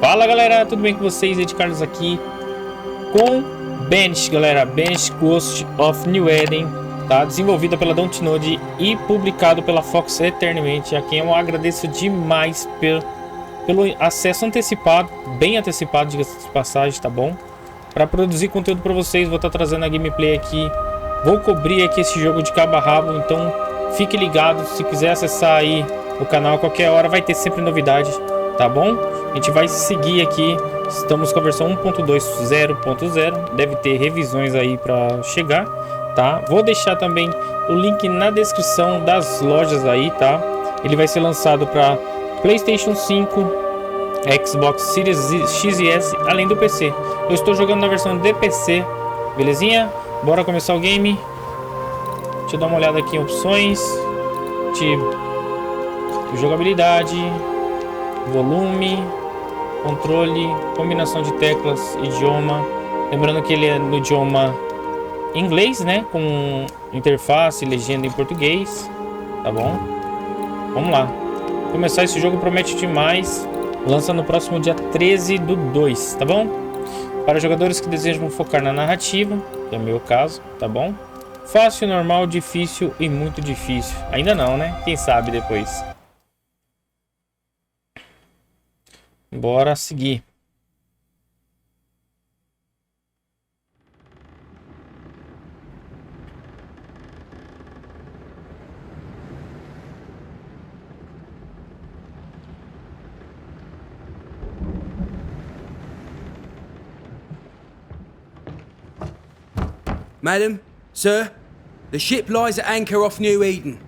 Fala galera, tudo bem com vocês? Ed Carlos aqui com Banishers, galera. Banishers Ghost of Novo Éden, tá? Desenvolvida pela Dontnod e publicado pela Fox eternamente. A quem eu agradeço demais pelo acesso antecipado, bem antecipado, diga-se de passagem, tá bom? Para produzir conteúdo para vocês, vou estar trazendo a gameplay aqui. Vou cobrir aqui esse jogo de cabo a rabo, então fique ligado. Se quiser acessar aí o canal a qualquer hora, vai ter sempre novidade, tá bom? A gente vai seguir aqui. Estamos com a versão 1.2.0.0. Deve ter revisões aí para chegar, tá? Vou deixar também o link na descrição das lojas aí, tá? Ele vai ser lançado para PlayStation 5, Xbox Series X e S, além do PC. Eu estou jogando na versão de PC, belezinha? Bora começar o game. Deixa eu dar uma olhada aqui em opções de jogabilidade, volume, controle, combinação de teclas, idioma. Lembrando que ele é no idioma inglês, né? Com interface, legenda em português. Tá bom? Vamos lá. Começar esse jogo promete demais. Lança no próximo dia 13/2, tá bom? Para jogadores que desejam focar na narrativa, que é o meu caso, tá bom? Fácil, normal, difícil e muito difícil. Ainda não, né? Quem sabe depois. Bora seguir. Madam, sir, the ship lies at anchor off Novo Éden.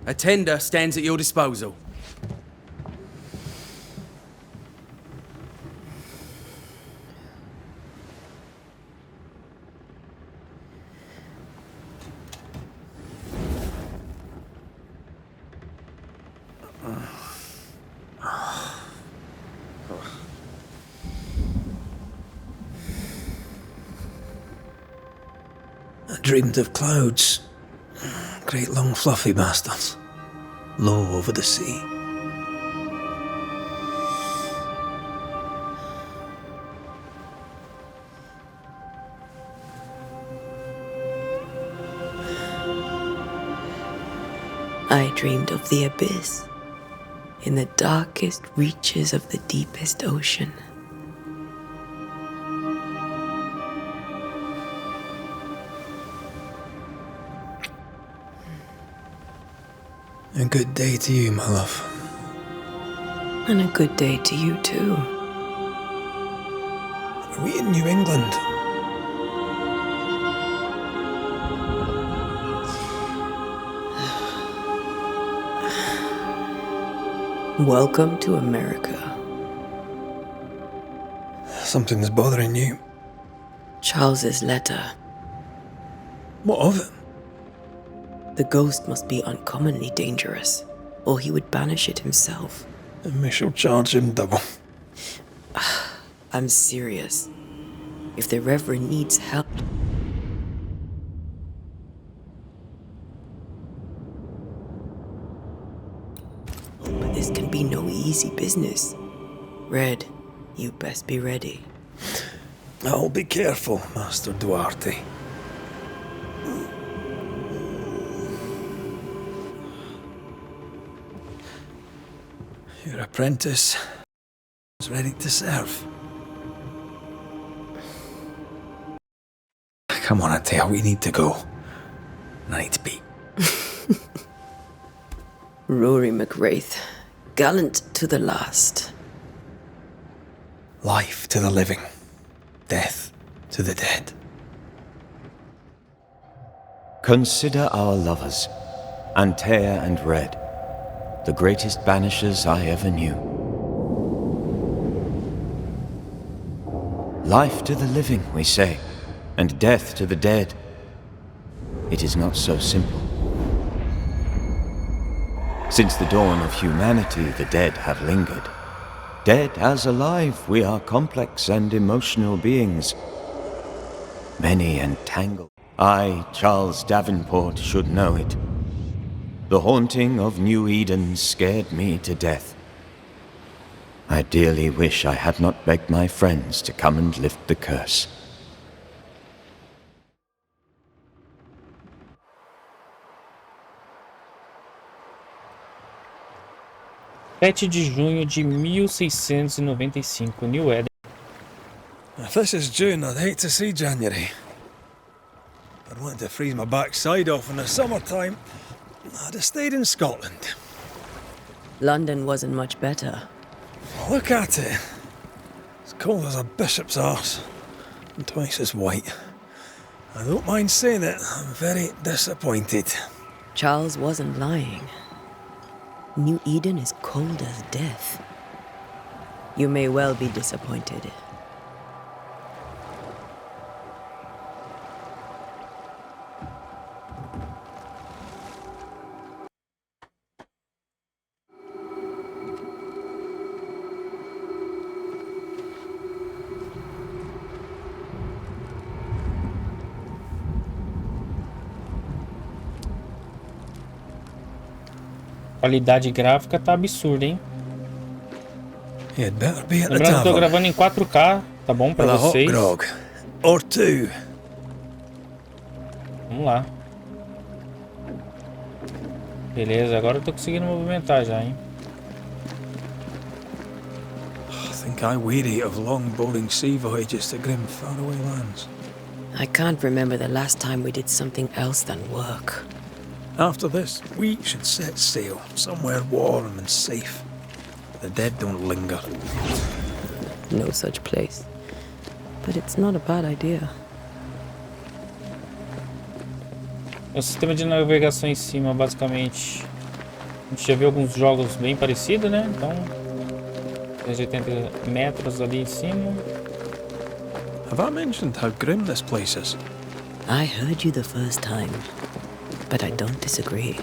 A tender stands at your disposal. I dreamed of clouds, great long fluffy bastards, low over the sea. I dreamed of the abyss, in the darkest reaches of the deepest ocean. A good day to you, my love. And a good day to you too. Are we in New England? Welcome to America. Something's bothering you. Charles's letter. What of it? The ghost must be uncommonly dangerous, or he would banish it himself. And we shall charge him double. I'm serious. If the Reverend needs help... But this can be no easy business. Red, you best be ready. I'll be careful, Master Duarte. Your apprentice is ready to serve. Come on, Antea, we need to go. I need to be. Rory McRaith, gallant to the last. Life to the living, death to the dead. Consider our lovers, Antea and Red, the greatest banishers I ever knew. Life to the living, we say, and death to the dead. It is not so simple. Since the dawn of humanity, the dead have lingered. Dead as alive, we are complex and emotional beings. Many and tangled. I, Charles Davenport, should know it. The haunting of New Eden scared me to death. I dearly wish I had not begged my friends to come and lift the curse. 7 de junho de 1695, New Éden. If this is June, I'd hate to see January. I'd want to freeze my backside off in the summertime. I'd have stayed in Scotland. London wasn't much better. Look at it. As cold as a bishop's arse, and twice as white. I don't mind saying it, I'm very disappointed. Charles wasn't lying. New Eden is cold as death. You may well be disappointed. Qualidade gráfica tá absurda, hein? You'd better be at the Lembrando que eu tô tavern gravando em 4K, tá bom pra with a hot vocês? grog. Or two. Vamos lá. Beleza, agora eu tô conseguindo movimentar já, hein? I think I weary of long, boring sea voyages to grim, faraway lands. I can't remember the last time we did something else than work. After this, we should set sail somewhere warm and safe. The dead don't linger. No such place. But it's not a bad idea. O sistema de navegação em cima, basicamente. A gente já viu alguns jogos bem parecidos, né? Então, 380 metros ali em cima. Have I mentioned how grim this place is? I heard you the first time, but I don't disagree.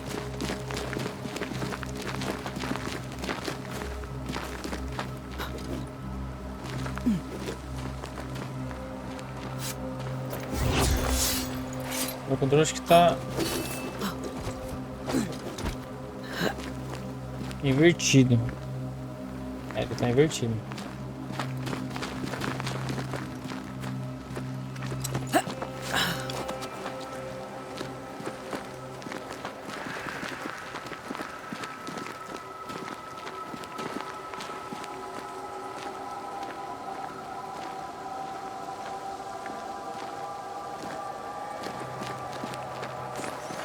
O controle acho que tá invertido. É, ele tá invertido.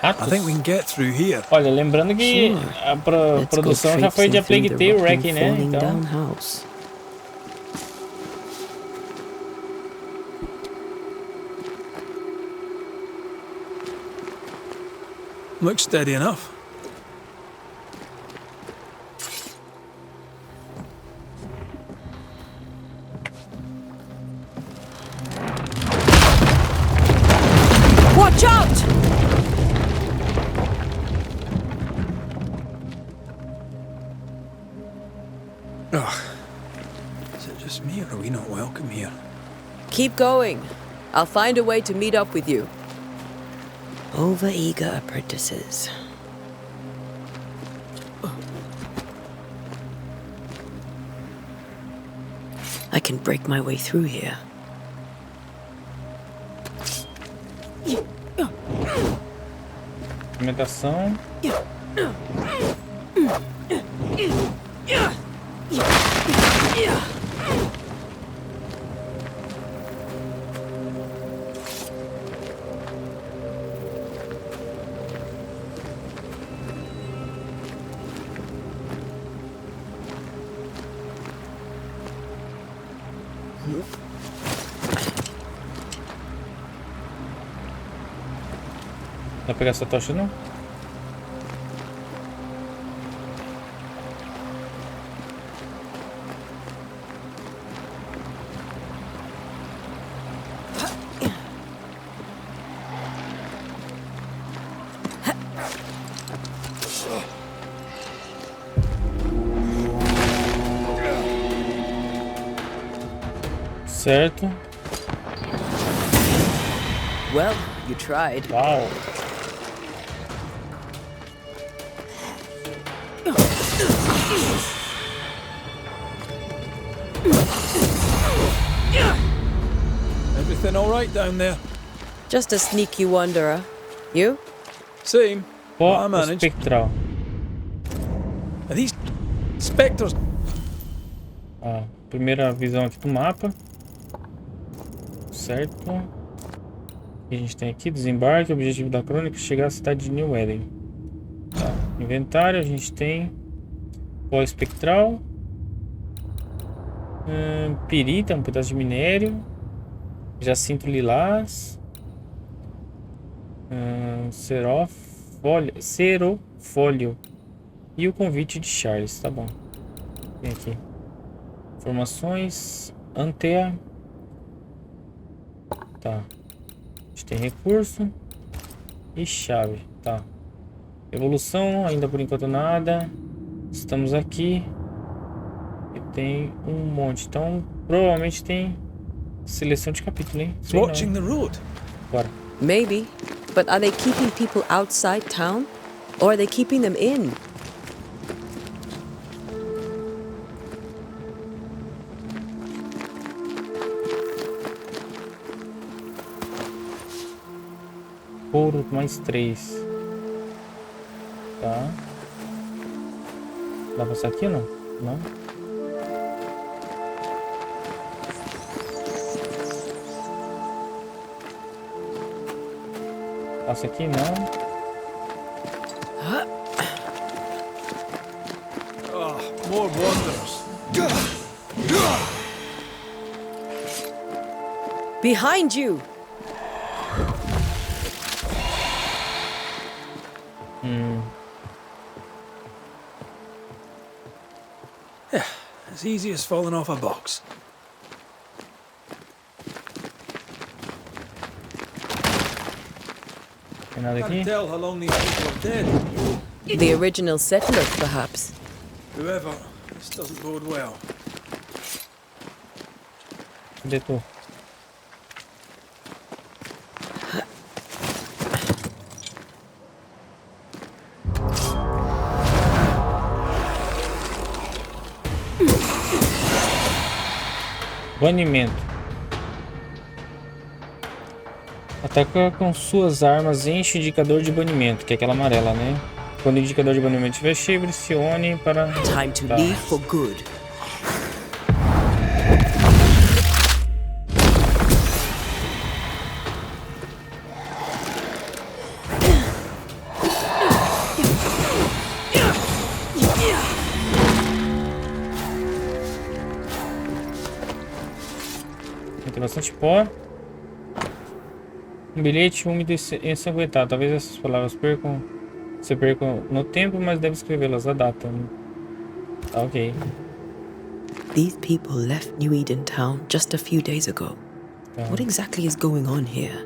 I think we can get through here. Olha, lembrando que a Let's go produção já foi de A traipsing Plague through the Tale rotten, Wreck, né? falling Então, down house. Looks steady enough. Watch out! Ugh. Is it just me, or are we not welcome here? Keep going. I'll find a way to meet up with you. Overeager apprentices. I can break my way through here. movimentação. Dá pra pegar essa tocha não? Certo. Well, you tried. Uau. Everything all right down there? Just a sneaky wanderer. You? Same. Pó I managed. espectral. Are these spectres? Ó, primeira visão aqui do mapa. Certo. O que a gente tem aqui? Desembarque. Objetivo da crônica: chegar à cidade de Novo Éden. Tá. Inventário. A gente tem pó espectral. Pirita, um pedaço de minério. Jacinto lilás. Cerofólio. E o convite de Charles. Tá bom. Tem aqui informações. Antea. Tá. A gente tem recurso. E chave. Tá. Evolução. Ainda por enquanto nada. Estamos aqui. E tem um monte. Então provavelmente tem seleção de capítulo, hein? Sei não, Watching hein? the road. Bora. Maybe. But are they keeping people outside town? Or are they keeping them in? Couro mais 3. Tá. Dá pra passar aqui ou não? Não. Passa aqui, não. Oh, more wanderers. Behind you! As easy as falling off a box. Tem nada aqui? Can't tell how long these people are dead. The original settlers, perhaps. Whoever, this doesn't bode well. Cadê tu? Banimento. Ataca com suas armas, enche o indicador de banimento, que é aquela amarela, né? Quando o indicador de banimento estiver cheio, pressione para... Time to Tá. leave for good. Tem bastante pó. Um bilhete úmido e ensanguentado. Talvez essas palavras se percam no tempo, mas deve escrevê-las à data. Tá, ok. These people left New Eden town just a few days ago. Tá. What exactly is going on here?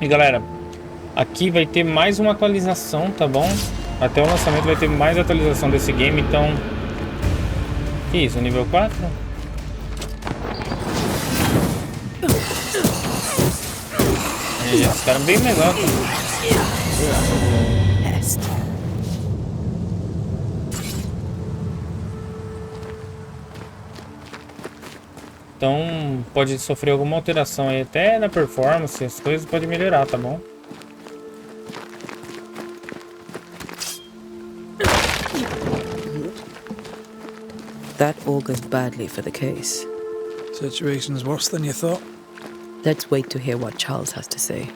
E galera, aqui vai ter mais uma atualização, tá bom? Até o lançamento vai ter mais atualização desse game, então... Que isso, nível 4? Esses caras bem melhor, cara. Pest. Então pode sofrer alguma alteração aí, até na performance, as coisas podem melhorar, tá bom? That augurs badly for the case. Situation's worse than you thought. Let's wait to hear what Charles has to say.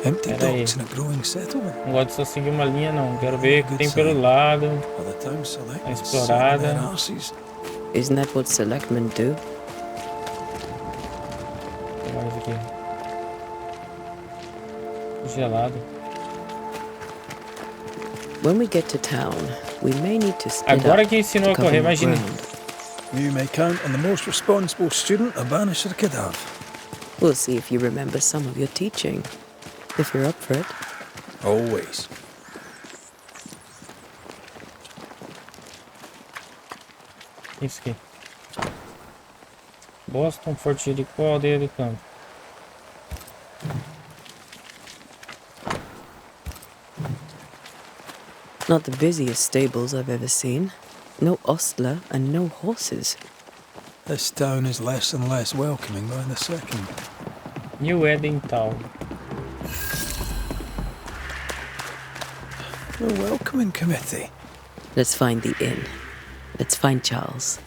Empty Pera aí. docks in a growing settlement. Não gosto de só seguir uma linha, não. Quero ver o que tem pelo lado. Well, the town select Explorada. their arses. Isn't that what selectmen do? Tem mais aqui. Gelado. When we get to town, we may need to split Agora up que ensinou a to cover correr, more imagine. ground. You may count on the most responsible student a banisher could have. We'll see if you remember some of your teaching. If you're up for it. Always. Isso aqui. Boston, Forte Jericó, Aldeia do Campo. Not the busiest stables I've ever seen. No ostler and no horses. This town is less and less welcoming by the second. New Éden Town. A welcoming committee. Let's find the inn. Let's find Charles.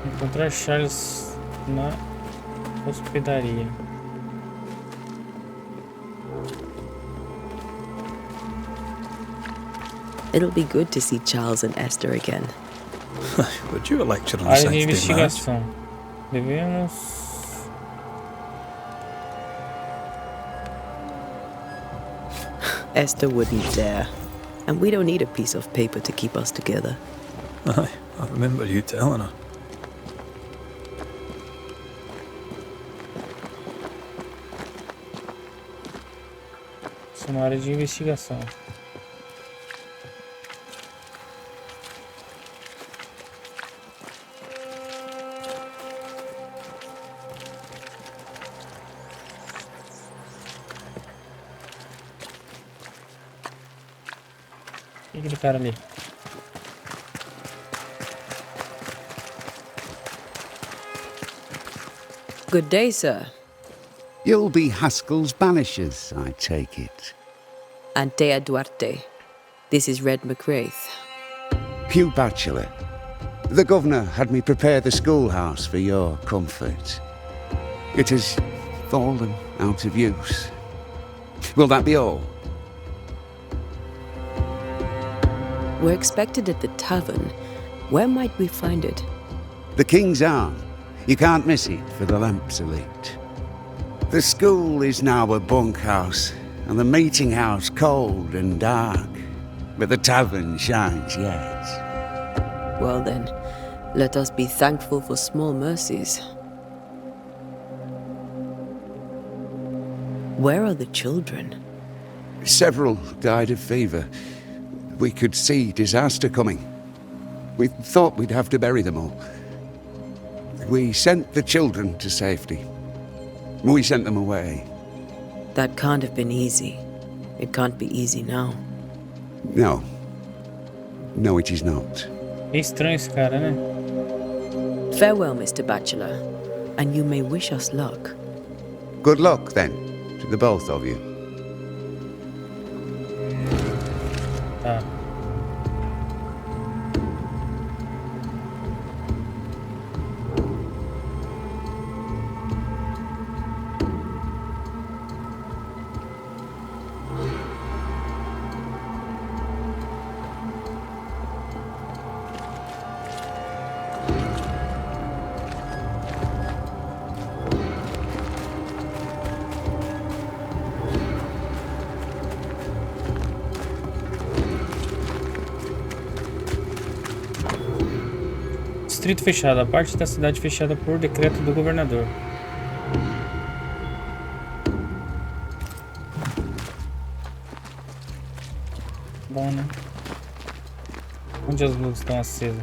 Encontrar Charles na hospedaria. It'll be good to see Charles and Esther again. Would you lecture on Área de Saturday, Mass? investigação. Devemos... Esther wouldn't dare. And we don't need a piece of paper to keep us together. Aye, I remember you telling her. Isso é uma área de investigação. E aquele cara ali? Good day, sir. You'll be Haskell's Banishers, I take it. Antea Duarte. This is Red McRaith. Hugh Bachelor. The governor had me prepare the schoolhouse for your comfort. It has fallen out of use. Will that be all? We're expected at the tavern. Where might we find it? The King's Arm. You can't miss it, for the lamps are lit. The school is now a bunkhouse, and the meeting house cold and dark. But the tavern shines yet. Well then, let us be thankful for small mercies. Where are the children? Several died of fever. We could see disaster coming. We thought we'd have to bury them all. We sent the children to safety. We sent them away. That can't have been easy. It can't be easy now. No. No, it is not. É estranho esse cara, né? Farewell, Mr. Bachelor, and you may wish us luck. Good luck, then, to the both of you. Tá. Distrito fechado. A parte da cidade fechada por decreto do governador. Bom, né? Onde as luzes estão acesas?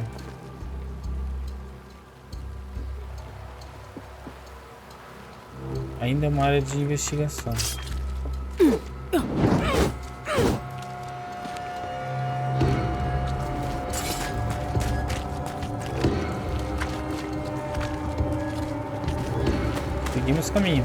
Ainda é uma área de investigação. Seguimos caminho.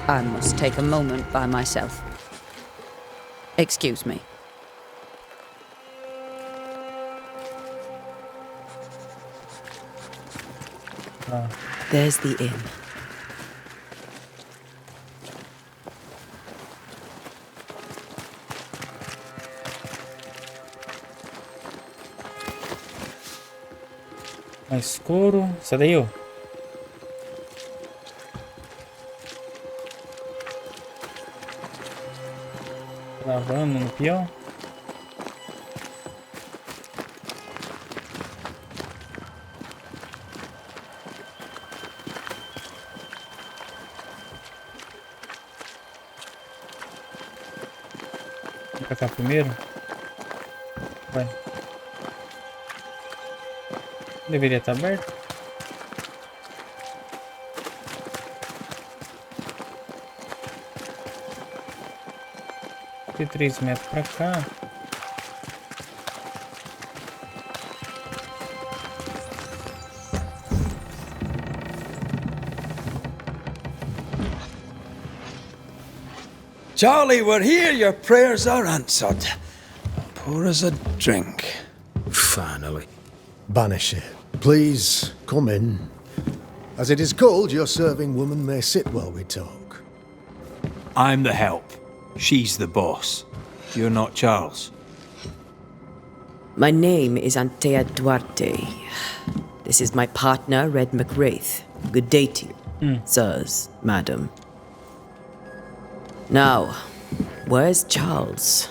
I must take a moment by myself. Excuse me. Ah, There's the inn. mais escuro. Sai daí, ó. Lavando no pior. Vou pra cá primeiro. Vai. Deveria estar aberto. Tem 3 metros pra cá. Charlie, we're here. Your prayers are answered. Pour us a drink. Finally. Banisher, please come in. As it is cold, your serving woman may sit while we talk. I'm the help. She's the boss. You're not Charles. My name is Antea Duarte. This is my partner, Red McRaith. Good day to you, sirs, madam. Now, where's Charles?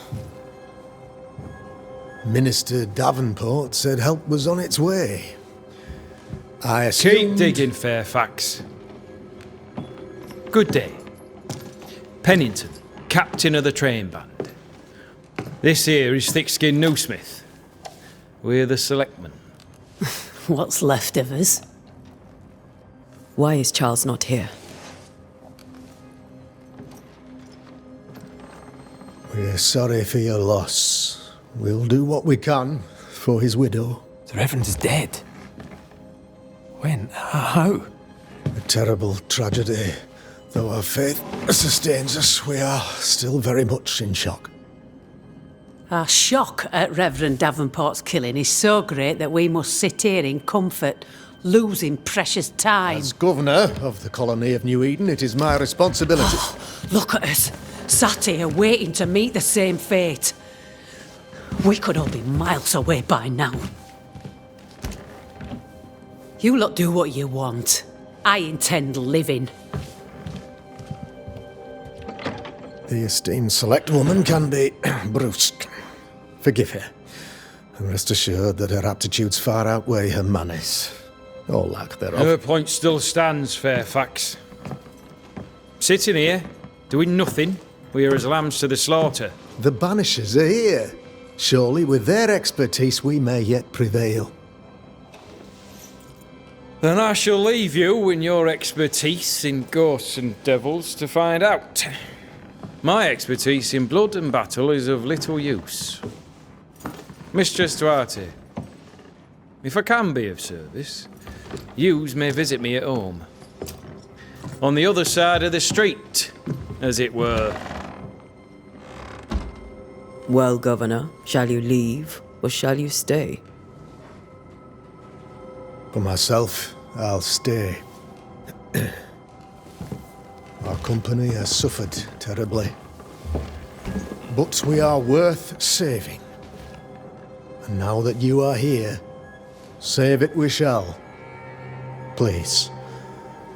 Minister Davenport said help was on its way. I assumed... Keep digging, Fairfax. Good day. Pennington, captain of the train band. This here is thick-skinned Newsmith. We're the selectmen. What's left of us? Why is Charles not here? We're sorry for your loss. We'll do what we can for his widow. The Reverend is dead. When? How? A terrible tragedy. Though our faith sustains us, we are still very much in shock. Our shock at Reverend Davenport's killing is so great that we must sit here in comfort, losing precious time. As governor of the colony of New Eden, it is my responsibility... Look at us, sat here waiting to meet the same fate. We could all be miles away by now. You lot do what you want. I intend living. The esteemed select woman can be brusque. Forgive her, and rest assured that her aptitudes far outweigh her manners, or lack thereof. Her point still stands, Fairfax. Sitting here, doing nothing, we're as lambs to the slaughter. The Banishers are here. Surely with their expertise we may yet prevail. Then I shall leave you and your expertise in ghosts and devils to find out. My expertise in blood and battle is of little use. Mistress Duarte, if I can be of service, yous may visit me at home. On the other side of the street, as it were. Well, Governor, shall you leave or shall you stay? For myself, I'll stay. Our company has suffered terribly. But we are worth saving. And now that you are here, save it we shall. Please,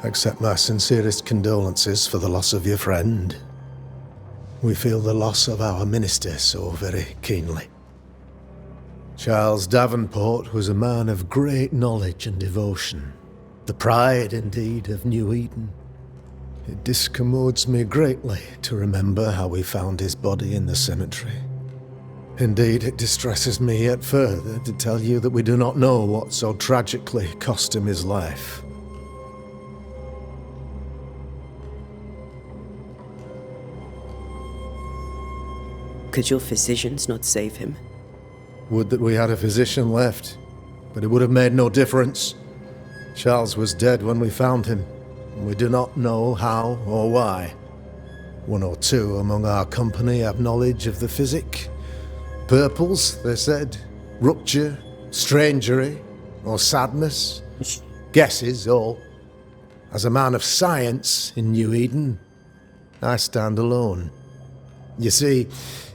accept my sincerest condolences for the loss of your friend. We feel the loss of our minister so very keenly. Charles Davenport was a man of great knowledge and devotion. The pride, indeed, of New Eden. It discommodes me greatly to remember how we found his body in the cemetery. Indeed, it distresses me yet further to tell you that we do not know what so tragically cost him his life. Could your physicians not save him? Would that we had a physician left, but it would have made no difference. Charles was dead when we found him, and we do not know how or why. 1 or 2 among our company have knowledge of the physic. Purples, they said, rupture, strangery, or sadness. Guesses, all. As a man of science in New Eden, I stand alone. You see,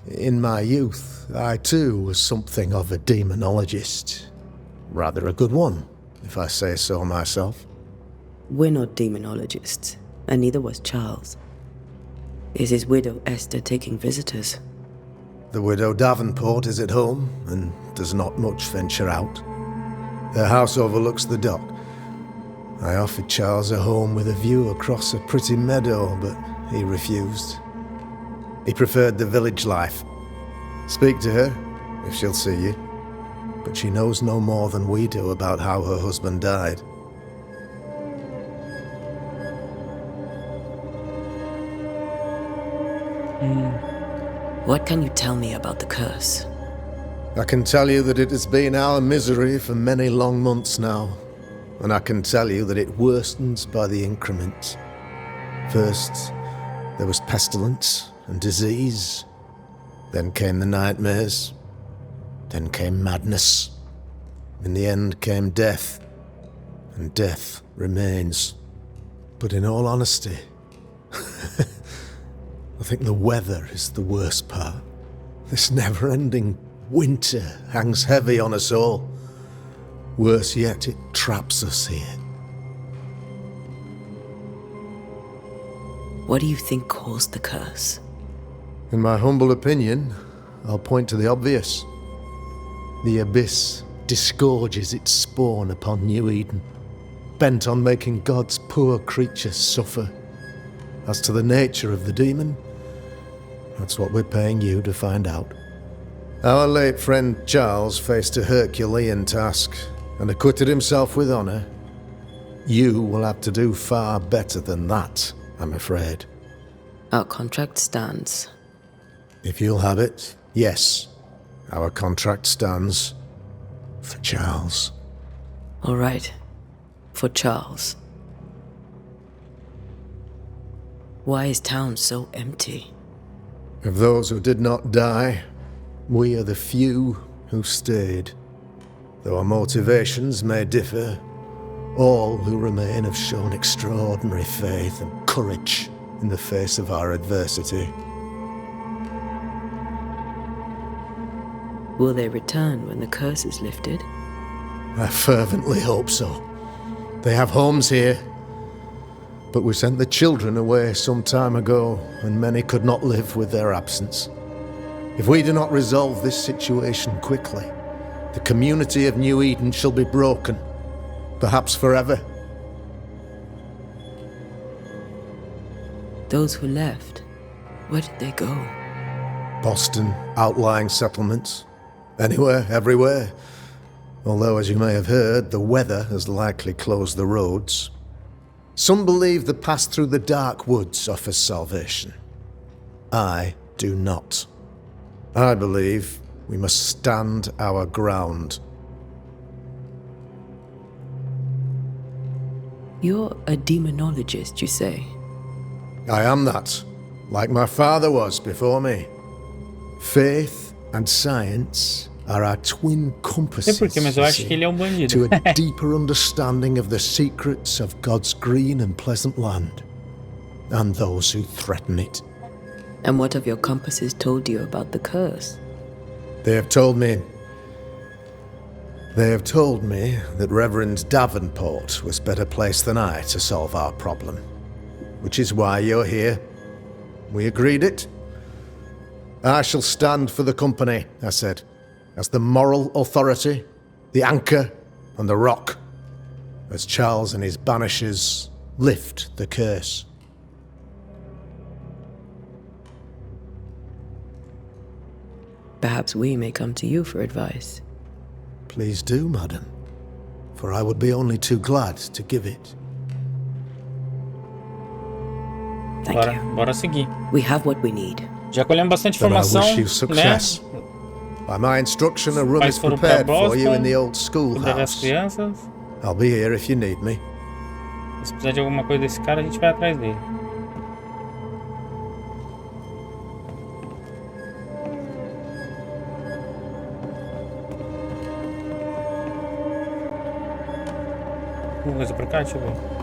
in my youth, I too was something of a demonologist. Rather a good one, if I say so myself. We're not demonologists, and neither was Charles. Is his widow Esther taking visitors? The widow Davenport is at home and does not much venture out. Their house overlooks the dock. I offered Charles a home with a view across a pretty meadow, but he refused. He preferred the village life. Speak to her, if she'll see you. But she knows no more than we do about how her husband died. What can you tell me about the curse? I can tell you that it has been our misery for many long months now, and I can tell you that it worsens by the increment. First, there was pestilence and disease. Then came the nightmares. Then came madness. In the end came death, and death remains. But in all honesty, I think the weather is the worst part. This never-ending winter hangs heavy on us all. Worse yet, it traps us here. What do you think caused the curse? In my humble opinion, I'll point to the obvious. The abyss disgorges its spawn upon New Eden, bent on making God's poor creatures suffer. As to the nature of the demon, that's what we're paying you to find out. Our late friend Charles faced a Herculean task and acquitted himself with honor. You will have to do far better than that, I'm afraid. Our contract stands. If you'll have it, yes, our contract stands for Charles. All right, for Charles. Why is town so empty? Of those who did not die, we are the few who stayed. Though our motivations may differ, all who remain have shown extraordinary faith and courage in the face of our adversity. Will they return when the curse is lifted? I fervently hope so. They have homes here, but we sent the children away some time ago, and many could not live with their absence. If we do not resolve this situation quickly, the community of New Eden shall be broken, perhaps forever. Those who left, where did they go? Boston, outlying settlements. Anywhere, everywhere. Although, as you may have heard, the weather has likely closed the roads. Some believe the path through the dark woods offers salvation. I do not. I believe we must stand our ground. You're a demonologist, you say? I am that, like my father was before me. Faith and science are our twin compasses, Sei por quê, mas eu acho que ele é bandido. to a deeper understanding of the secrets of God's green and pleasant land, and those who threaten it. And what have your compasses told you about the curse? They have told me that Reverend Davenport was better placed than I to solve our problem, which is why you're here. We agreed it. I shall stand for the company, I said, as the moral authority, the anchor, and the rock, as Charles and his Banishers lift the curse. Perhaps we may come to you for advice. Please do, madam, for I would be only too glad to give it. Thank you. Bora seguir. We have what we need. Já colhemos bastante Then I informação, wish you né? success. By my instruction, a room Pais is foram pra prepared for you in Boston, the old cuidar das schoolhouse. crianças. I'll be here if you need me. Se precisar de alguma coisa desse cara, a gente vai atrás dele. Alguma coisa pra cá? Deixa eu ver.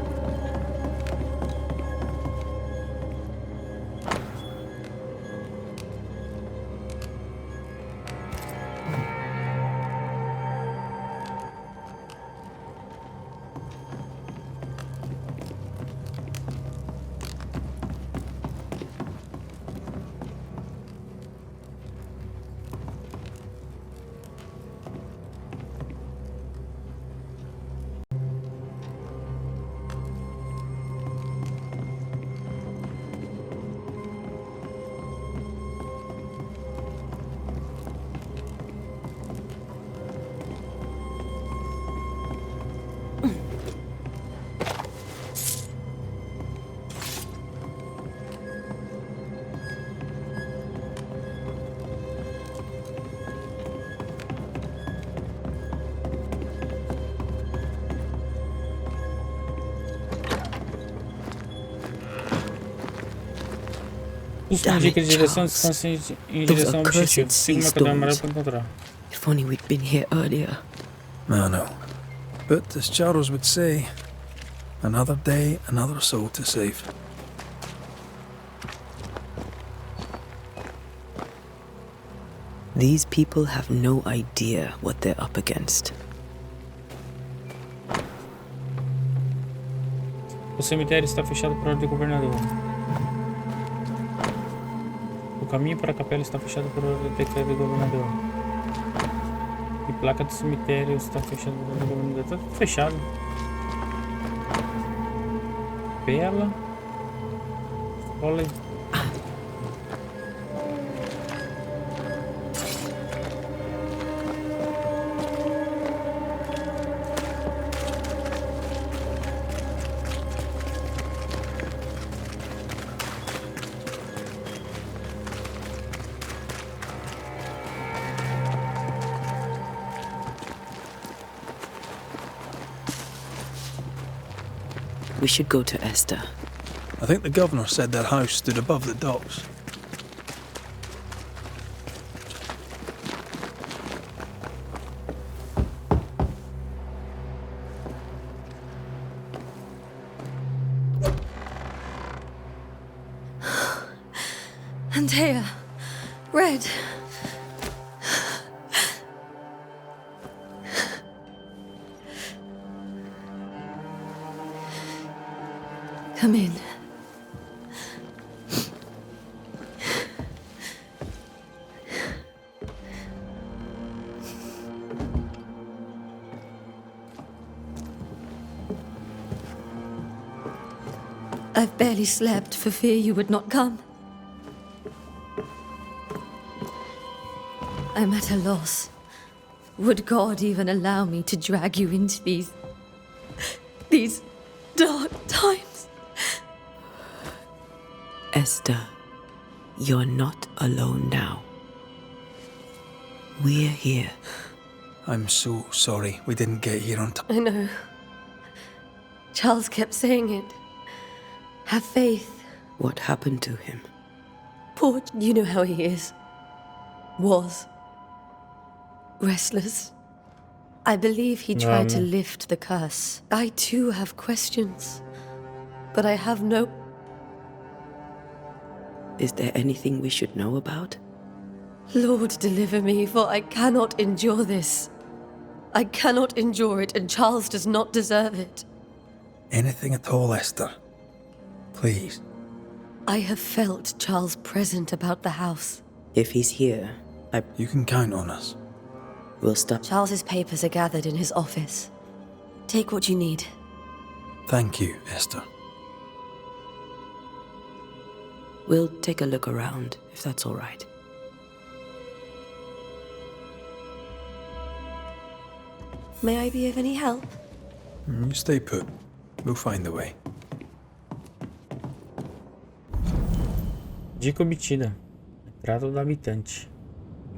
Busca uma Damn dica it, de direção, Charles. distância em Those direção ao objetivo. accursed Siga sea uma cadeia amarela storms. para encontrar. If only we'd been here earlier. I know. But as Charles would say, another day, another soul to save. These people have no idea what they're up against. O cemitério está fechado por ordem do governador. O caminho para a capela está fechado por ordem do decreto do governador. E placa do cemitério está fechada por ordem do governador. Está tudo fechado. Bela. Olha aí. We should go to Esther. I think the governor said their house stood above the docks. Antea, Red. Come in. I've barely slept for fear you would not come. I'm at a loss. Would God even allow me to drag you into these dark times? Esther, you're not alone now. We're here. I'm so sorry we didn't get here on time. I know. Charles kept saying it. Have faith. What happened to him? Poor, you know how he is. Was. Restless. I believe he tried to lift the curse. I too have questions. But I have no... Is there anything we should know about? Lord, deliver me, for I cannot endure this. I cannot endure it, and Charles does not deserve it. Anything at all, Esther. Please. I have felt Charles present about the house. If he's here, You can count on us. we'll stop. Charles's papers are gathered in his office. Take what you need. Thank you, Esther. We'll take a look around, if that's all right. May I be of any help? You stay put. We'll find the way. Dica obtida. Retrato do habitante.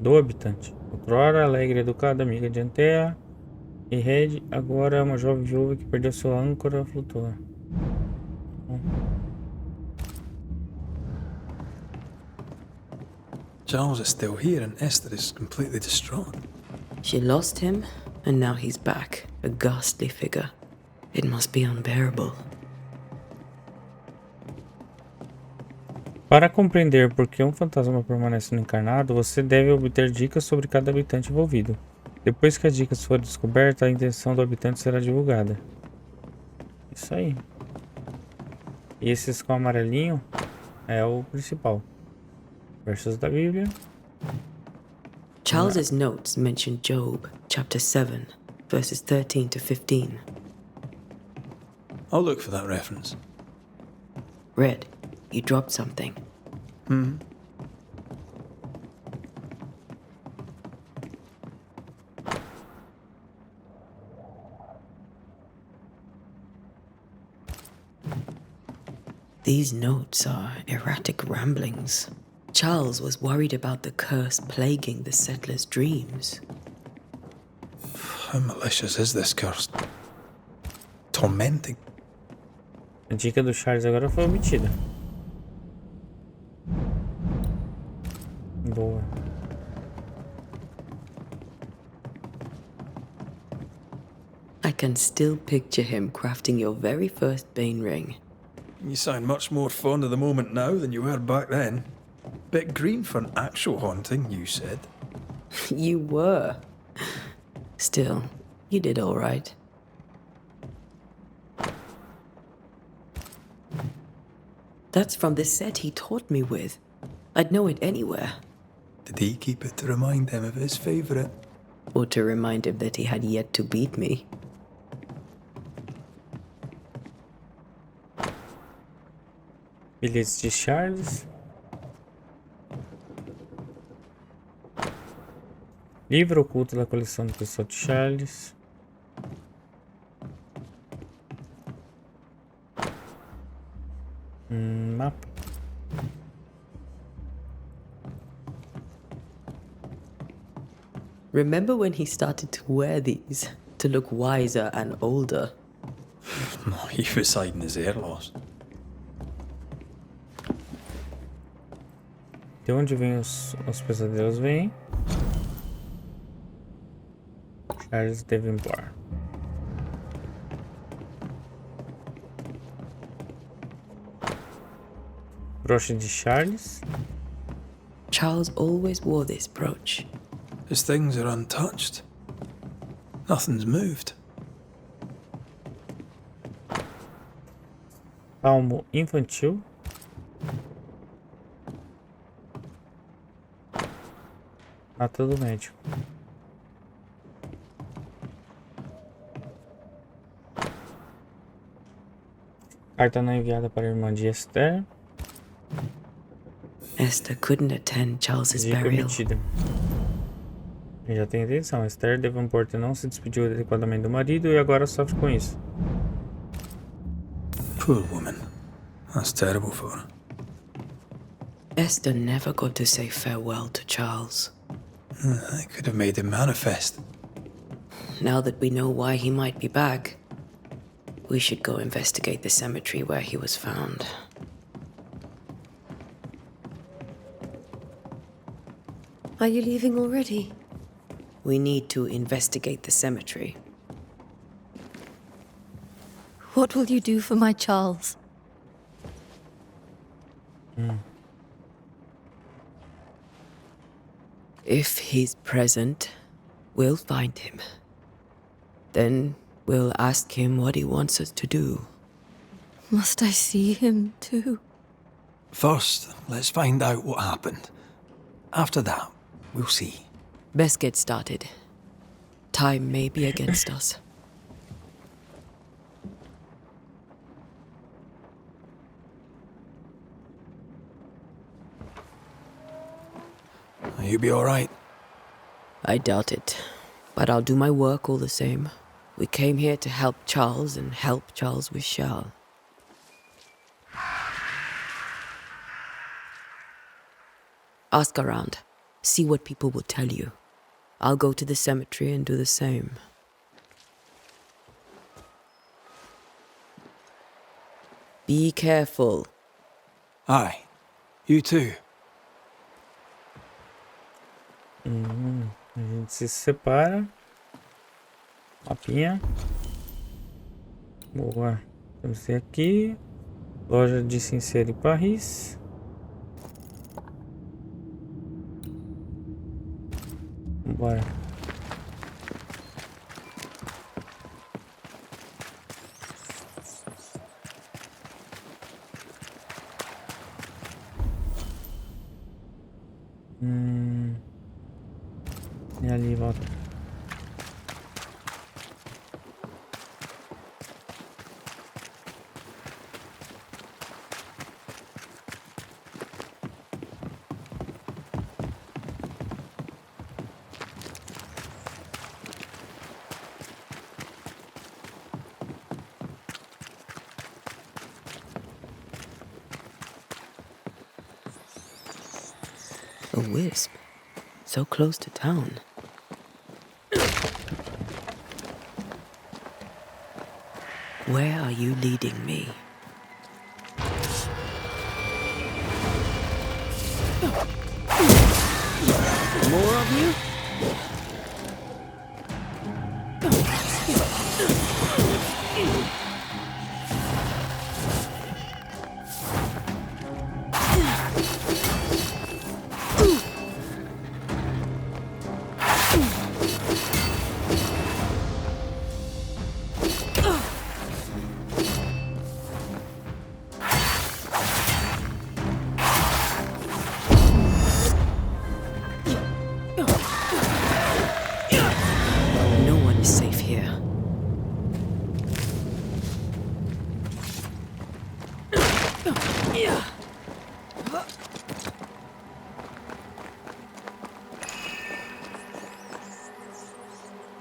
Do habitante. Outrora alegre e educada, amiga de Antea e Raith, agora é uma jovem viúva que perdeu sua âncora flutuar. Charles is still here and Esther is completely distraught. She lost him, and now he's back, a ghastly figure. It must be unbearable. Para compreender por que um fantasma permanece no encarnado, você deve obter dicas sobre cada habitante envolvido. Depois que as dicas forem descobertas, a intenção do habitante será divulgada. Isso aí. E esses com amarelinho é o principal. Versos da Bíblia. Charles's notes mention Job, chapter 7, verses 13 to 15. I'll look for that reference. Red, you dropped something. These notes are erratic ramblings. Charles was worried about the curse plaguing the settlers' dreams. How malicious is this curse? Tormenting. A dica do Charles agora foi obtida. Boa. I can still picture him crafting your very first Bane ring. You sound much more fond of the moment now than you were back then. Bit green for an actual haunting, you said. You were. Still, you did all right. That's from the set he taught me with. I'd know it anywhere. Did he keep it to remind him of his favourite? Or to remind him that he had yet to beat me. Bilhetes de Charles. Livro oculto da coleção do pessoal de Charles. Mapa. Remember when he started to wear these to look wiser and older? He was hiding his hair loss. De onde vem os pesadelos? Vêm. Charles Davenport. Broche de Charles. Charles always wore this brooch. His things are untouched. Nothing's moved. Palmo infantil. Nota do médico. Carta não enviada para a irmã de Esther. Esther couldn't attend Charles's Dica burial. omitida. Eu já tenho intenção. Esther Davenport não se despediu adequadamente do marido e agora sofre com isso. Poor woman. That's terrible for her. Esther never got to say farewell to Charles. I could have made him manifest. Now that we know why he might be back, we should go investigate the cemetery where he was found. Are you leaving already? We need to investigate the cemetery. What will you do for my Charles? If he's present, we'll find him. Then we'll ask him what he wants us to do. Must I see him too? First, let's find out what happened. After that, we'll see. Best get started. Time may be against us. You be alright? I doubt it, but I'll do my work all the same. We came here to help Charles, and help Charles we shall. Ask around. See what people will tell you. I'll go to the cemetery and do the same. Be careful. Aye. You too. A gente se separa. Mapinha. Boa. Temos aqui. Loja de Sincero em Paris. Bora. E ali volta. A wisp. So close to town. Where are you leading me? More of you? No one is safe here.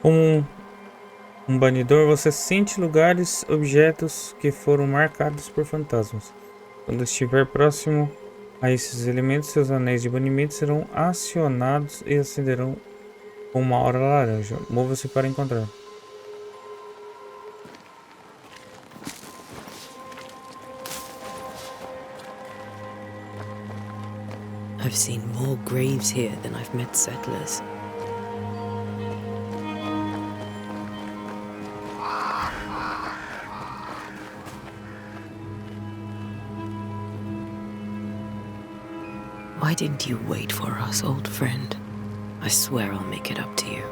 Como um banidor, você sente lugares, objetos que foram marcados por fantasmas. Quando estiver próximo a esses elementos, seus anéis de banimento serão acionados e acenderão com uma aura laranja. Mova-se para encontrar. I've seen more graves here than I've met settlers. Why didn't you wait for us, old friend? I swear I'll make it up to you.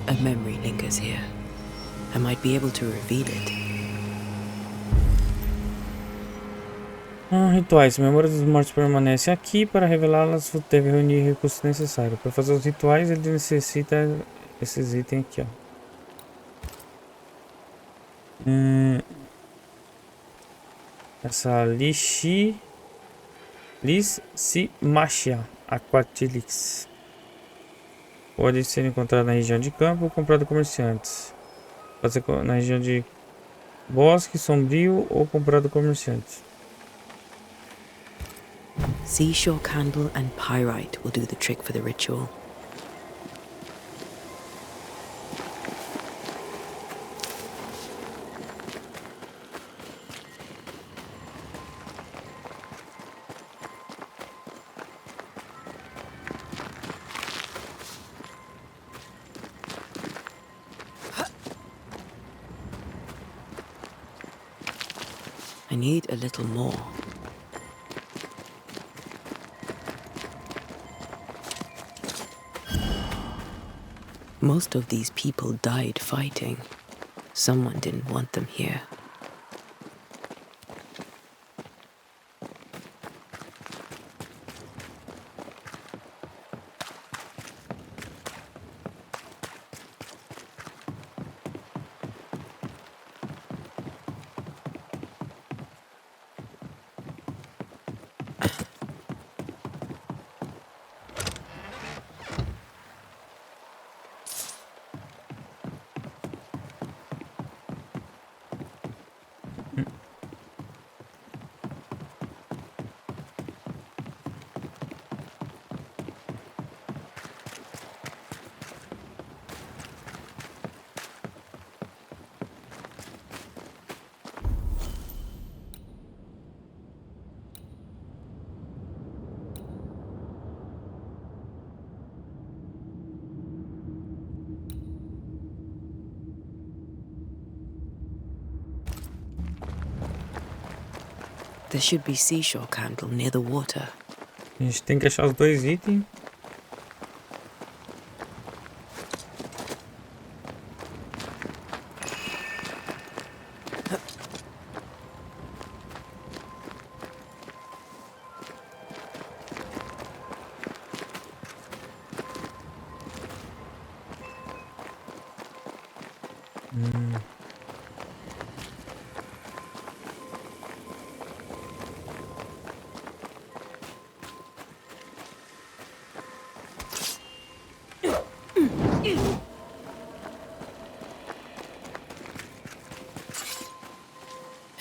A memory lingers here. I might be able to reveal it. Rituais. Memória dos mortos permanece aqui. Para revelá-las, deve reunir recursos necessários. Para fazer os rituais, ele necessita esses itens aqui, ó. Essa Lissimachia Aquatilix pode ser encontrada na região de campo ou comprada a comerciantes. Pode ser na região de bosque sombrio ou comprado a comerciantes. Seashore candle and pyrite will do the trick for the ritual. I need a little more. Most of these people died fighting. Someone didn't want them here. There should be seashore candle near the water. A gente tem que achar os dois itens.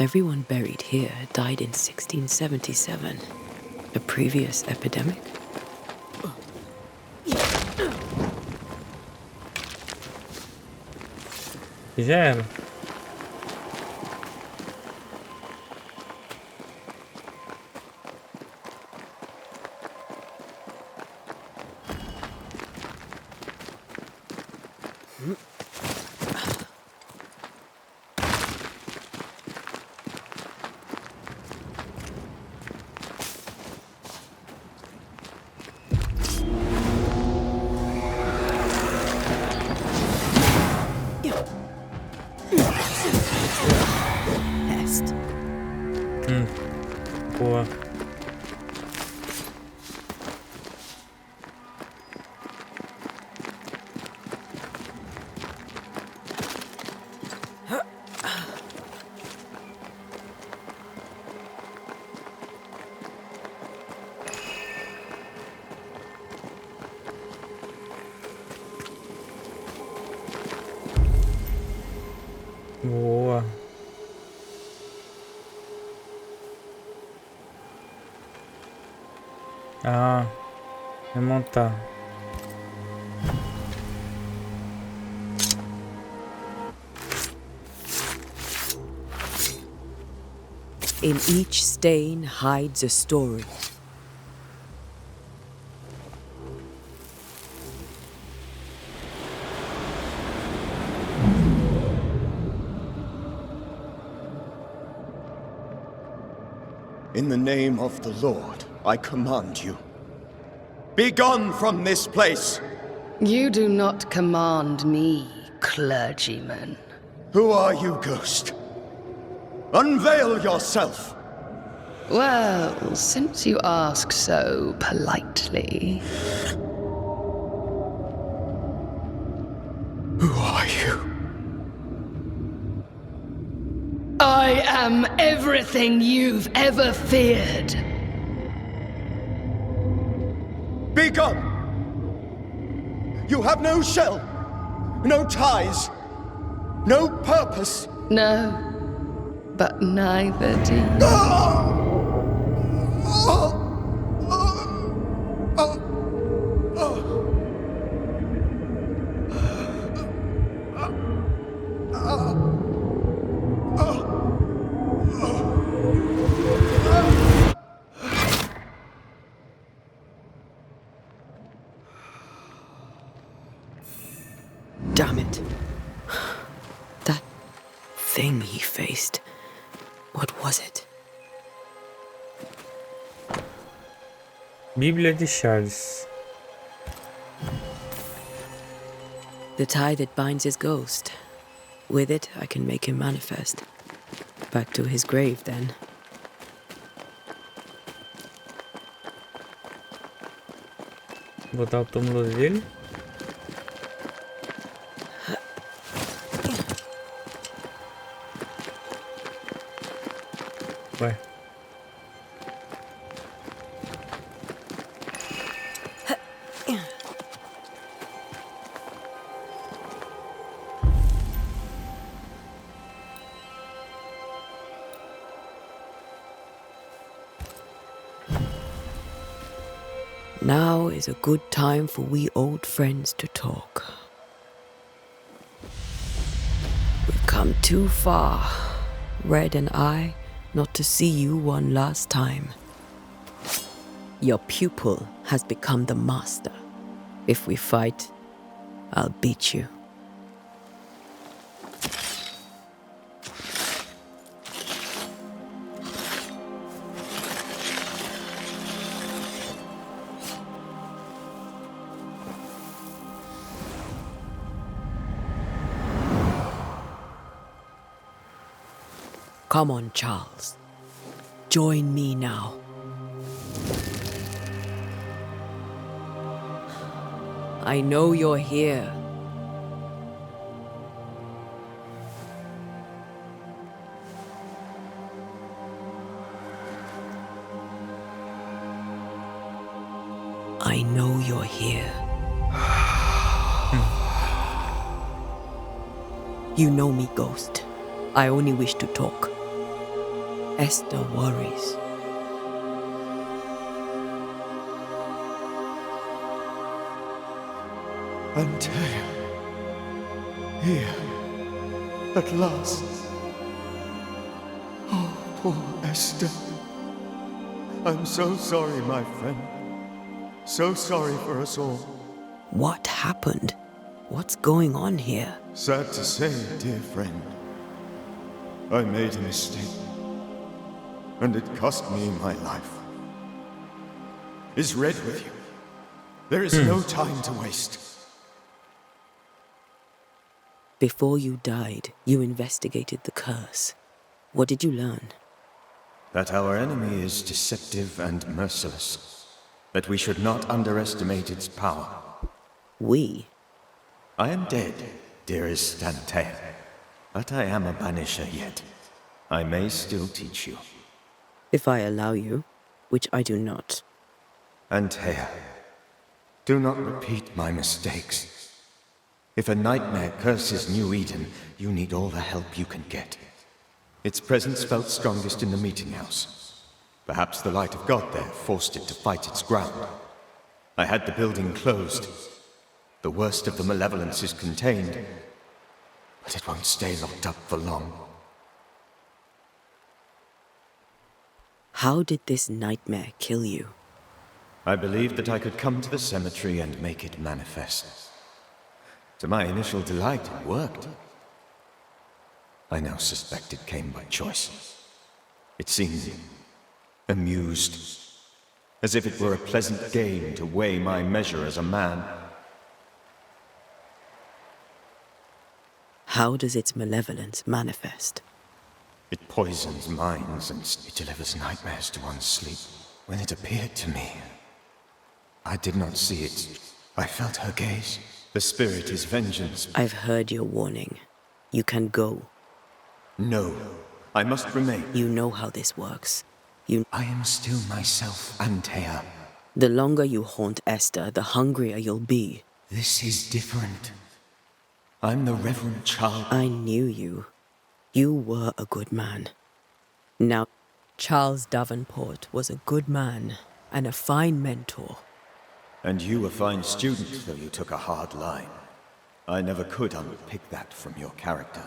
Everyone buried here died in 1677. A previous epidemic? Já era. Pest. Boa. Boa. Ah, remontar. In each stain hides a story. In the name of the Lord, I command you. Be gone from this place! You do not command me, clergyman. Who are you, ghost? Unveil yourself! Well, since you ask so politely. Who are you? I am everything you've ever feared. Be gone! You have no shell, no ties, no purpose. No, but neither do you. Damn it. That thing he faced. What was it? Bíblia de Charles. The tie that binds his ghost. With it, I can make him manifest. Back to his grave, then. Botar o túmulo dele. Ué. Now is a good time for we old friends to talk. We've come too far, Red and I, not to see you one last time. Your pupil has become the master. If we fight, I'll beat you. Come on, Charles. Join me now. I know you're here. I know you're here. You know me, Ghost. I only wish to talk. Esther worries. Antea. Here. At last. Oh, poor Esther. I'm so sorry, my friend. So sorry for us all. What happened? What's going on here? Sad to say, dear friend, I made a mistake, and it cost me my life. Is Red with you? There is no time to waste. Before you died, you investigated the curse. What did you learn? That our enemy is deceptive and merciless, that we should not underestimate its power. We? I am dead, dearest Antea, but I am a Banisher yet. I may still teach you. If I allow you, which I do not. Antea, do not repeat my mistakes. If a nightmare curses New Eden, you need all the help you can get. Its presence felt strongest in the meeting house. Perhaps the light of God there forced it to fight its ground. I had the building closed. The worst of the malevolence is contained, but it won't stay locked up for long. How did this nightmare kill you? I believed that I could come to the cemetery and make it manifest. To my initial delight, it worked. I now suspect it came by choice. It seemed amused, as if it were a pleasant game to weigh my measure as a man. How does its malevolence manifest? It poisons minds and it delivers nightmares to one's sleep. When it appeared to me, I did not see it. I felt her gaze. The spirit is vengeance. I've heard your warning. You can go. No, I must remain. You know how this works. I am still myself, Antea. The longer you haunt Esther, the hungrier you'll be. This is different. I'm the reverend child. I knew you. You were a good man. Now, Charles Davenport was a good man and a fine mentor. And you a fine student, though you took a hard line. I never could unpick that from your character.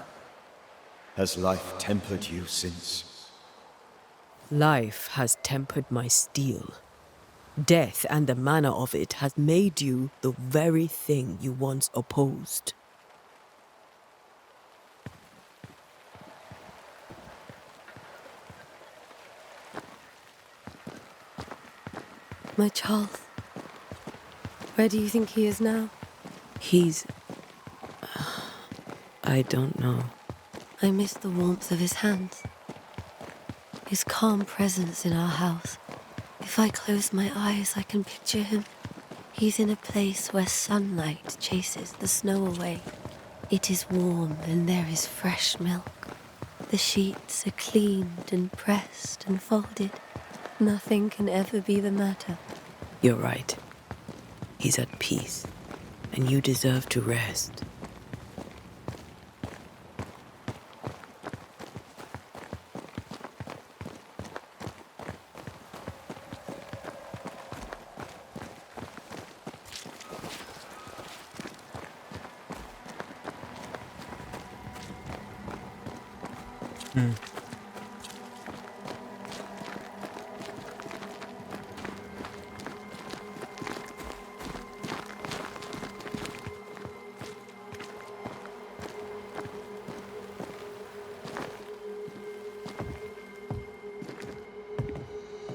Has life tempered you since? Life has tempered my steel. Death and the manner of it has made you the very thing you once opposed. My Charles. Where do you think he is now? He's... I don't know. I miss the warmth of his hands. His calm presence in our house. If I close my eyes, I can picture him. He's in a place where sunlight chases the snow away. It is warm and there is fresh milk. The sheets are cleaned and pressed and folded. Nothing can ever be the matter. You're right. He's at peace, and you deserve to rest.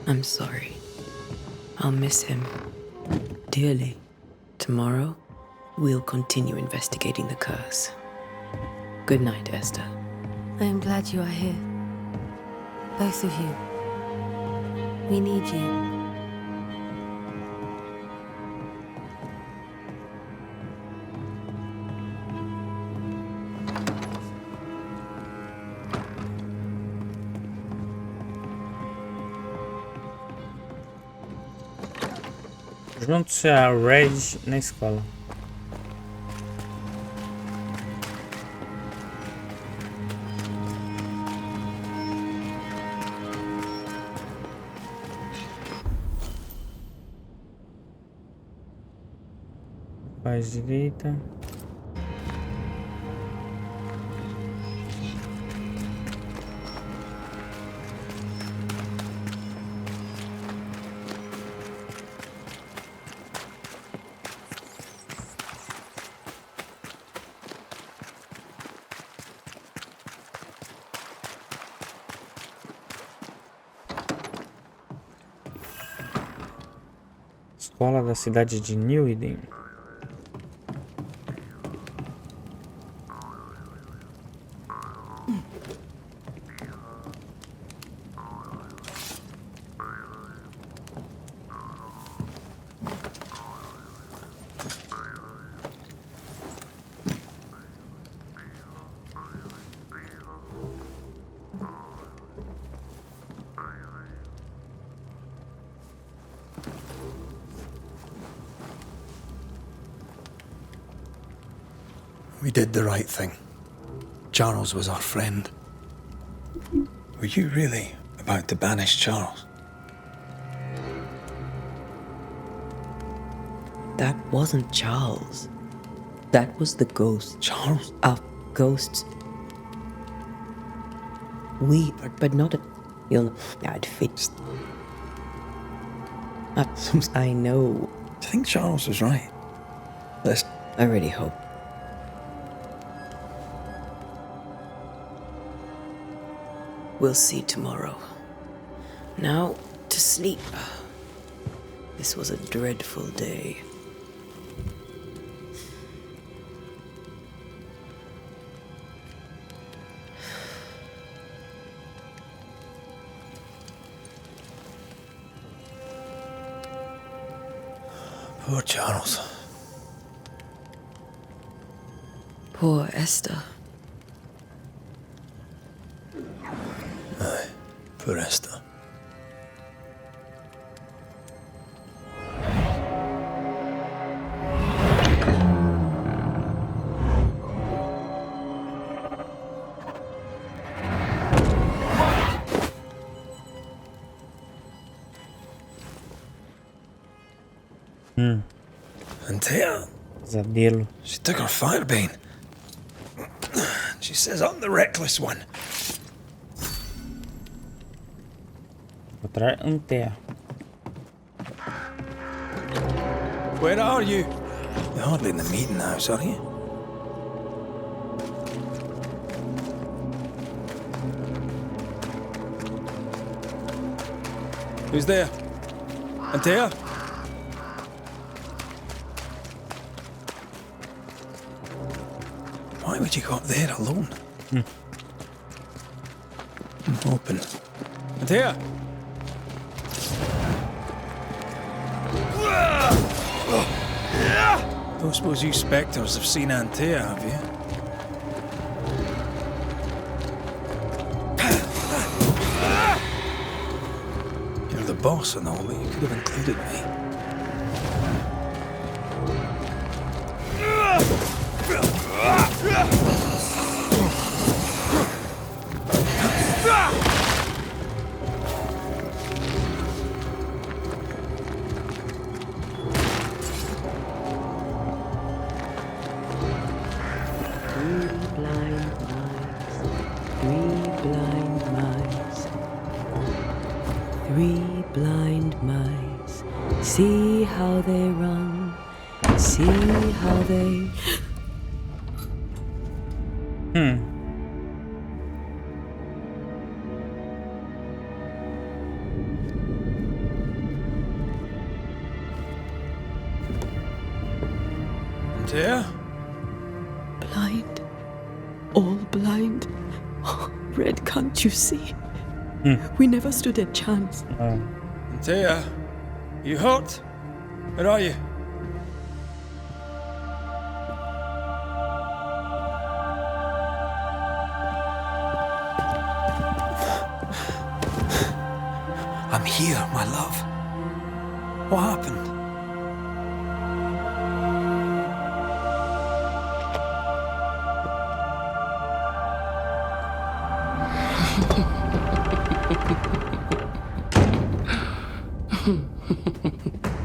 I'm sorry. I'll miss him dearly. Tomorrow, we'll continue investigating the curse. Good night, Esther. I am glad you are here. Both of you. We need you. Junto-se a Red na escola. Faz direita. Escola da cidade de Novo Éden. We did the right thing. Charles was our friend. Were you really about to banish Charles? That wasn't Charles. That was the ghost. Charles? Our ghosts. We, but not a... You'll know. I'd fixed. I know. Do you think Charles was right? I really hope. We'll see tomorrow. Now, to sleep. This was a dreadful day. Poor Charles. Poor Esther. Aye, poor Esther. Antea, Pesadelo. she took her firebane. She says I'm the reckless one. Encontrar Antea. Where are you? You're hardly in the meeting house, are you? Who's there? Antea? Why would you go up there alone? I'm hoping. Antea? Don't suppose you spectres have seen Antea, have you? You're the boss and all, but you could have included me. Three blind mice, see how they run, see how they... Antea? Blind, all blind. Oh, Red, can't you see? We never stood a chance. Antea, you hurt? Where are you? I'm here, my love. What happened?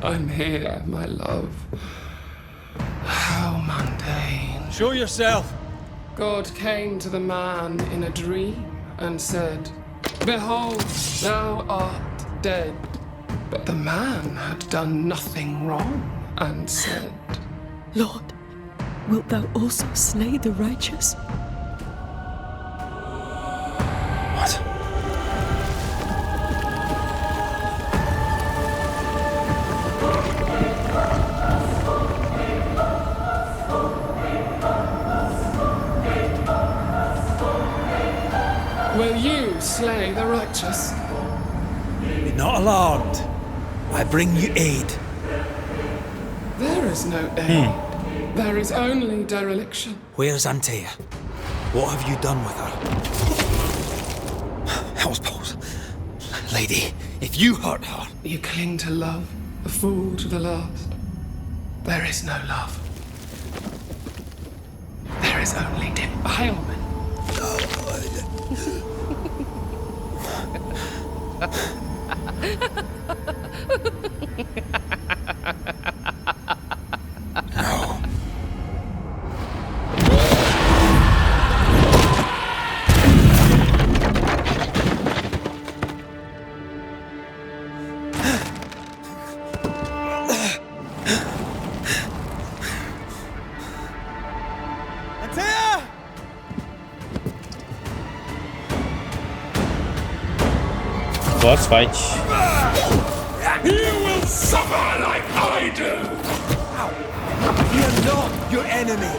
I'm here, my love. mundane. Show yourself! God came to the man in a dream and said, "Behold, thou art dead." But the man had done nothing wrong and said, Lord, wilt thou also slay the righteous? What? "Will you slay the righteous?" Be not alarmed. I bring you aid. There is no aid. There is only dereliction. Where's Antea? What have you done with her? Hell's balls. Lady, if you hurt her... You cling to love, a fool to the last. There is no love. There is only defilement. No. Antea! Boss fight. You will suffer like I do! We are not your enemy.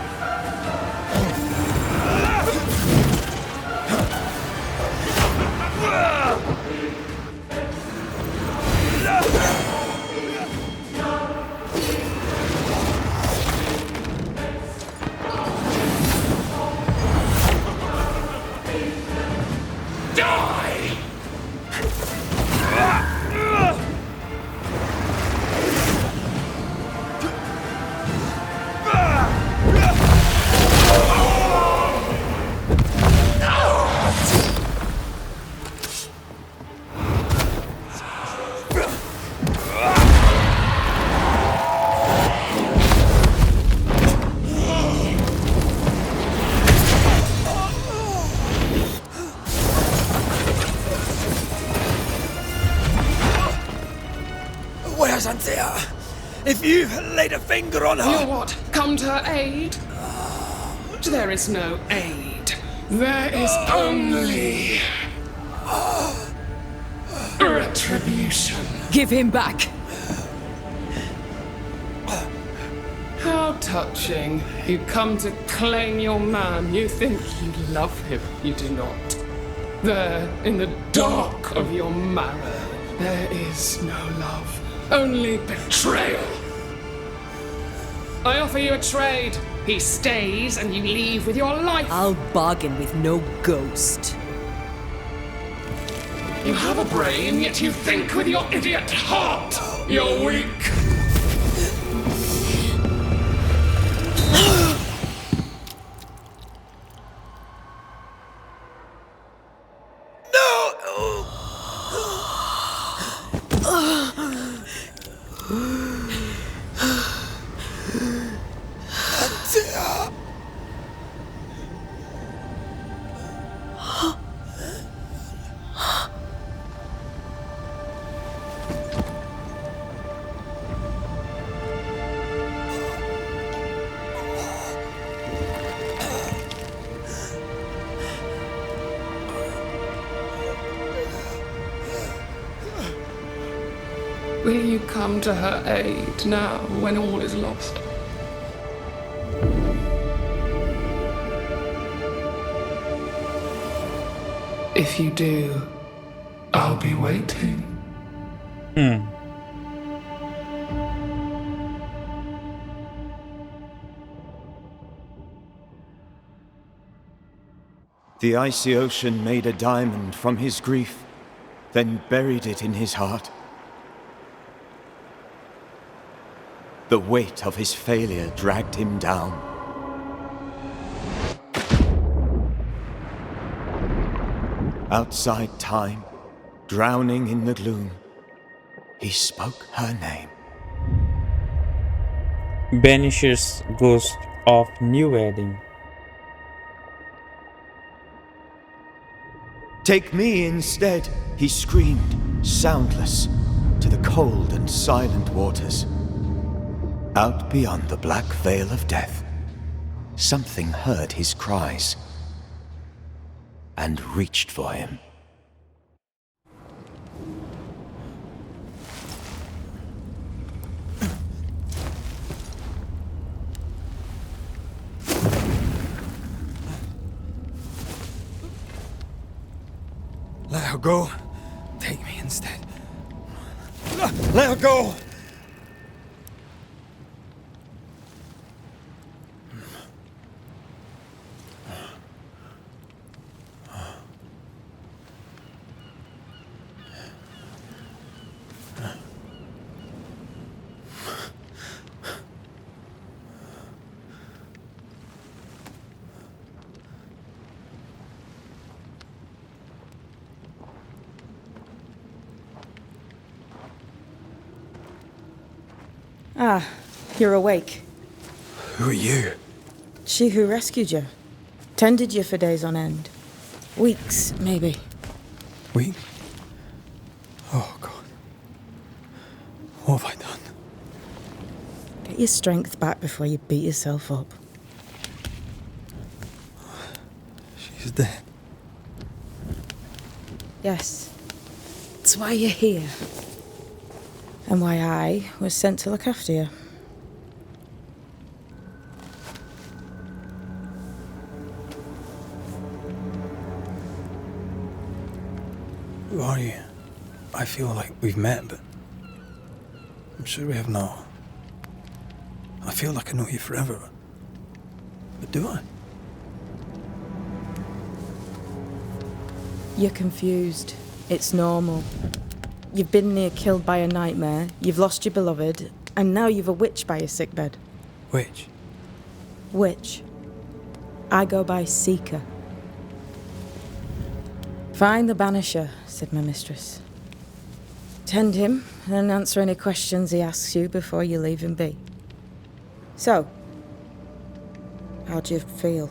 Die! Where's Antea? If you laid a finger on her... You what? Come to her aid? There is no aid. There is only... retribution. Give him back! How touching. You come to claim your man. You think you love him. You do not. There, in the dark of your marrow, there is no love. Only betrayal. I offer you a trade. He stays and you leave with your life. I'll bargain with no ghost. You have a brain, yet you think with your idiot heart. You're weak. Will you come to her aid now when all is lost? If you do, I'll be waiting. The icy ocean made a diamond from his grief, then buried it in his heart. The weight of his failure dragged him down. Outside time, drowning in the gloom, he spoke her name. Banishers Ghost of New Éden. Take me instead, he screamed, soundless, to the cold and silent waters. Out beyond the black veil of death, something heard his cries and reached for him. Let her go. Take me instead. Let her go! Ah, you're awake. Who are you? She who rescued you. Tended you for days on end. Weeks, maybe. Weak? Oh, God. What have I done? Get your strength back before you beat yourself up. She's dead. Yes. That's why you're here. And why I was sent to look after you. Who are you? I feel like we've met, but I'm sure we have not. I feel like I know you forever, but do I? You're confused. It's normal. You've been near killed by a nightmare, you've lost your beloved, and now you've a witch by your sickbed. Witch? Witch. I go by Seeker. Find the Banisher, said my mistress. Tend him, and answer any questions he asks you before you leave him be. So, how do you feel?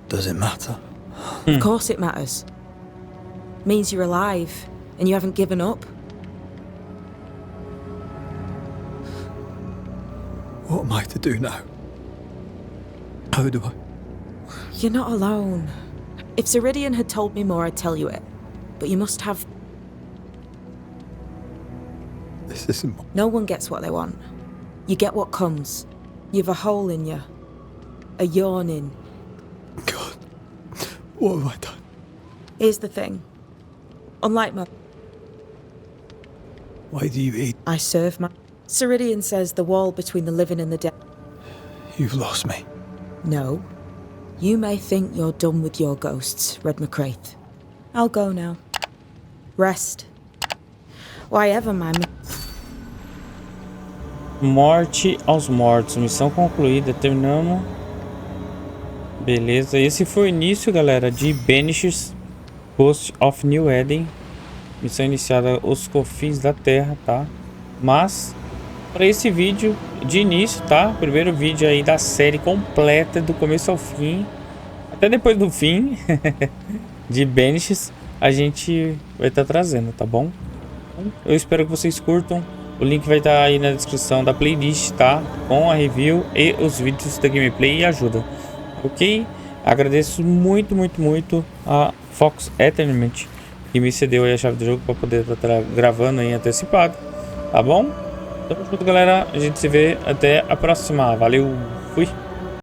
Does it matter? Of course it matters. Means you're alive, and you haven't given up. What am I to do now? How do I? You're not alone. If Ceridian had told me more, I'd tell you it. But you must have... This isn't... No one gets what they want. You get what comes. You've a hole in you. A yawning. God, what have I done? Here's the thing. Unlike my... Why do you eat? I serve my... Ceridian says the wall between the living and the dead... You've lost me. No. You may think you're done with your ghosts, Red McCraith. I'll go now. Rest. Why ever, my... Morte aos mortos. Missão concluída. Terminamos. Beleza. Esse foi o início, galera, de Banishers, Post of New Éden. Missão iniciada os confins da Terra, tá? Mas... para esse vídeo de início, tá? Primeiro vídeo aí da série completa, do começo ao fim, até depois do fim, de Banishers, a gente vai estar trazendo, tá bom? Eu espero que vocês curtam. O link vai estar aí na descrição da playlist, tá? Com a review e os vídeos da gameplay e ajuda, ok? Agradeço muito, muito, muito a Fox Eternamente, que me cedeu aí a chave do jogo para poder estar gravando aí antecipado, tá bom? Tamo junto, galera. A gente se vê até a próxima. Valeu, fui!